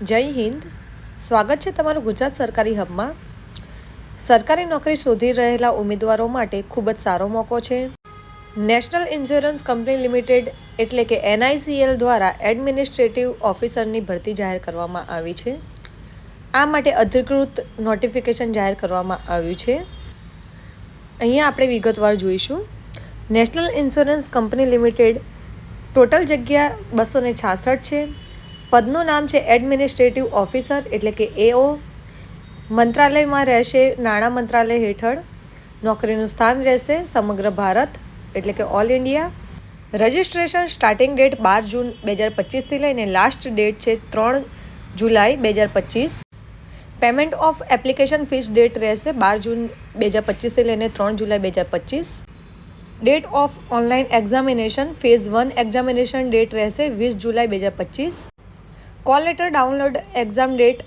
જય હિન્દ. સ્વાગત છે તમારું ગુજરાત સરકારી હબમાં. સરકારી નોકરી શોધી રહેલા ઉમેદવારો માટે ખૂબ જ સારો મોકો છે. નેશનલ ઇન્સ્યોરન્સ કંપની લિમિટેડ એટલે કે NICL દ્વારા એડમિનિસ્ટ્રેટિવ ઓફિસરની ભરતી જાહેર કરવામાં આવી છે. આ માટે અધિકૃત નોટિફિકેશન જાહેર કરવામાં આવ્યું છે. અહીંયા આપણે વિગતવાર જોઈશું. National insurance company limited total જગ્યા 266 છે. પદનું નામ છે એડમિનિસ્ટ્રેટિવ ઓફિસર એટલે કે AO. મંત્રાલયમાં રહેશે નાણાં મંત્રાલય હેઠળ. નોકરીનું સ્થાન રહેશે સમગ્ર ભારત એટલે કે all India. Registration starting date 12 જૂન 2025થી લઈને લાસ્ટ ડેટ છે 3 જુલાઈ 2025. Payment of application fees date રહેશે 12 જૂન 2025થી લઈને 3 જુલાઈ 2025. Date of online examination phase 1 examination date રહેશે 20 જુલાઈ 2025. Call letter download exam date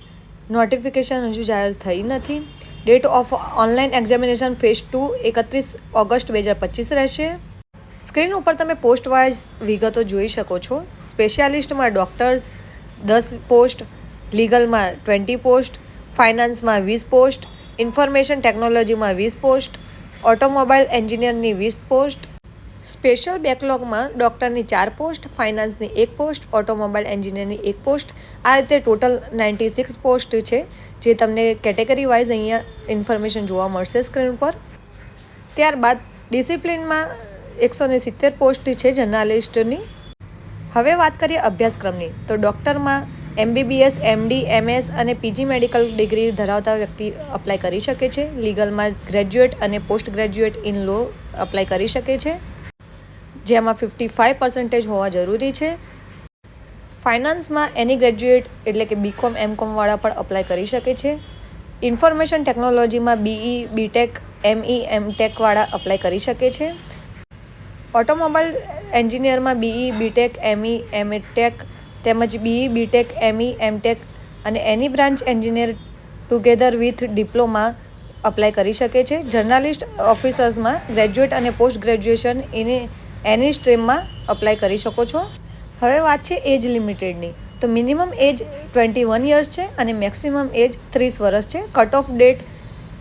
notification હજુ જાહેર થઈ નથી. Date of online examination phase 2 31 August 2025 રહેશે. સ્ક્રીન ઉપર તમે પોસ્ટ વાઇઝ વિગતો જોઈ શકો છો. સ્પેશિયાલિસ્ટમાં ડૉક્ટર્સ 10 પોસ્ટ, લીગલમાં 20 પોસ્ટ, ફાઇનાન્સમાં 20 પોસ્ટ, ઇન્ફોર્મેશન ટેકનોલોજીમાં 20 પોસ્ટ, ઓટોમોબાઈલ એન્જિનિયરની 20 પોસ્ટ, સ્પેશિયલ બેકલોગમાં ડૉક્ટરની 4 પોસ્ટ, ફાઇનાન્સની 1 પોસ્ટ, ઓટોમોબાઈલ એન્જિનિયરની 1 પોસ્ટ. આ રીતે ટોટલ 96 પોસ્ટ છે, જે તમને કેટેગરી વાઇઝ અહીંયા ઇન્ફોર્મેશન જોવા મળશે સ્ક્રીન પર. ત્યારબાદ ડિસિપ્લિનમાં 170 પોસ્ટ છે જર્નાલિસ્ટની. હવે વાત કરીએ અભ્યાસક્રમની, તો ડૉક્ટરમાં MBBS, MD, MS અને PG મેડિકલ ડિગ્રી ધરાવતા વ્યક્તિ અપ્લાય કરી શકે છે. લીગલમાં ગ્રેજ્યુએટ અને post graduate in law apply કરી શકે છે, જેમાં 55% હોવા જરૂરી છે. ફાઇનાન્સમાં એની ગ્રેજ્યુએટ એટલે કે BCom, MCom વાળા પણ અપ્લાય કરી શકે છે. ઇન્ફોર્મેશન ટેકનોલોજીમાં BE, BTech, ME, MTech વાળા અપ્લાય કરી શકે છે. ઓટોમોબાઈલ એન્જિનિયરમાં BE, BTech, ME, MTech તેમજ BE, BTech, ME, MTech અને એની branch engineer together with diploma apply કરી શકે છે. જર્નાલિસ્ટ ઓફિસર્સમાં ગ્રેજ્યુએટ અને પોસ્ટ ગ્રેજ્યુએશન એની સ્ટ્રીમમાં અપ્લાય કરી શકો છો. હવે વાત છે એજ લિમિટેડની, તો મિનિમમ એજ 21 યર્સ છે અને મેક્સિમમ એજ 30 વર્ષ છે. કટ ઓફ ડેટ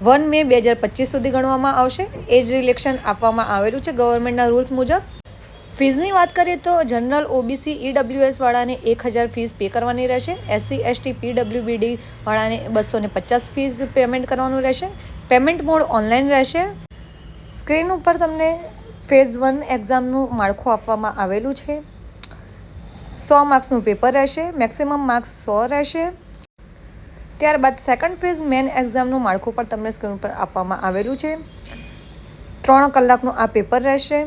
1 મે 2025 સુધી ગણવામાં આવશે. એજ રિલેક્શન આપવામાં આવેલું છે ગવર્મેન્ટના રૂલ્સ મુજબ. ફીઝની વાત કરીએ તો જનરલ, OBC, EWS વાળાને 1000 ફીસ પે કરવાની રહેશે. SC, ST, PWBD વાળાને 250 ફીસ પેમેન્ટ કરવાનું રહેશે. પેમેન્ટ મોડ ઓનલાઈન રહેશે. સ્ક્રીન ઉપર તમને ફેઝ 1 એક્ઝામનું માળખું આપવામાં આવેલું છે. 100 માર્ક્સનું પેપર રહેશે. મેક્સિમમ માર્ક્સ 100 રહેશે. ત્યારબાદ સેકન્ડ ફેઝ મેન એક્ઝામનું માળખું પણ તમને સ્ક્રીન પર આપવામાં આવેલું છે. 3 કલાકનું આ પેપર રહેશે.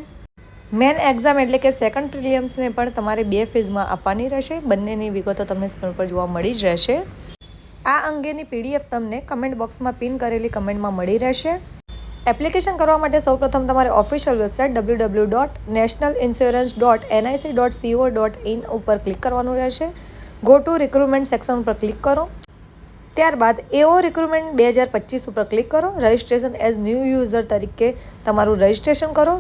મેન એક્ઝામ એટલે કે સેકન્ડ પ્રિલિયમ્સને પણ તમારે 2 ફેઝમાં આપવાની રહેશે. બંનેની વિગતો તમને સ્ક્રીન પર જોવા મળી જ રહેશે. આ અંગેની PDF તમને કમેન્ટ બોક્સમાં પિન કરેલી કમેન્ટમાં મળી રહેશે. એપ્લિકેશન કરવા માટે સૌપ્રથમ તમારે ઓફિશિયલ વેબસાઇટ www.nationalinsurance.nic.co.in ઉપર ક્લિક કરવાનું રહેશે. ગો ટુ રિક્રુટમેન્ટ સેક્શન ઉપર ક્લિક કરો. ત્યારબાદ AO રિક્રુટમેન્ટ 2025 ઉપર ક્લિક કરો. રજિસ્ટ્રેશન એઝ ન્યૂ યુઝર તરીકે તમારું રજિસ્ટ્રેશન કરો.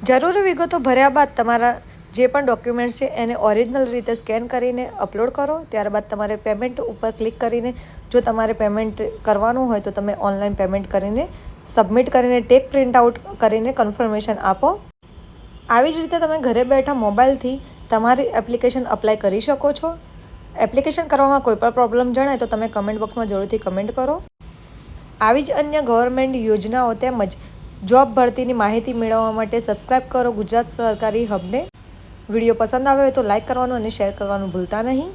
જરૂરી વિગતો ભર્યા બાદ તમારા જે પણ ડોક્યુમેન્ટ્સ છે એને ઓરિજિનલ રીતે સ્કેન કરીને અપલોડ કરો. ત્યારબાદ તમારે પેમેન્ટ ઉપર ક્લિક કરીને જો તમારે પેમેન્ટ કરવાનું હોય તો તમે ઓનલાઈન પેમેન્ટ કરીને સબમિટ કરીને ટેક પ્રિન્ટ આઉટ કરીને કન્ફર્મેશન આપો. આવી જ રીતે તમે ઘરે બેઠા મોબાઈલથી તમારી એપ્લિકેશન અપ્લાય કરી શકો છો. એપ્લિકેશન કરવામાં કોઈ પણ પ્રોબ્લેમ જણાય તો તમે કમેન્ટ બોક્સમાં જરૂરથી કમેન્ટ કરો. આવી જ અન્ય ગવર્મેન્ટ યોજનાઓ તેમજ જોબ ભરતીની માહિતી મેળવવા માટે સબસ્ક્રાઈબ કરો ગુજરાત સરકારી હબને. વિડીયો પસંદ આવ્યો હોય તો લાઇક કરવાનું અને શેર કરવાનું ભૂલતા નહીં.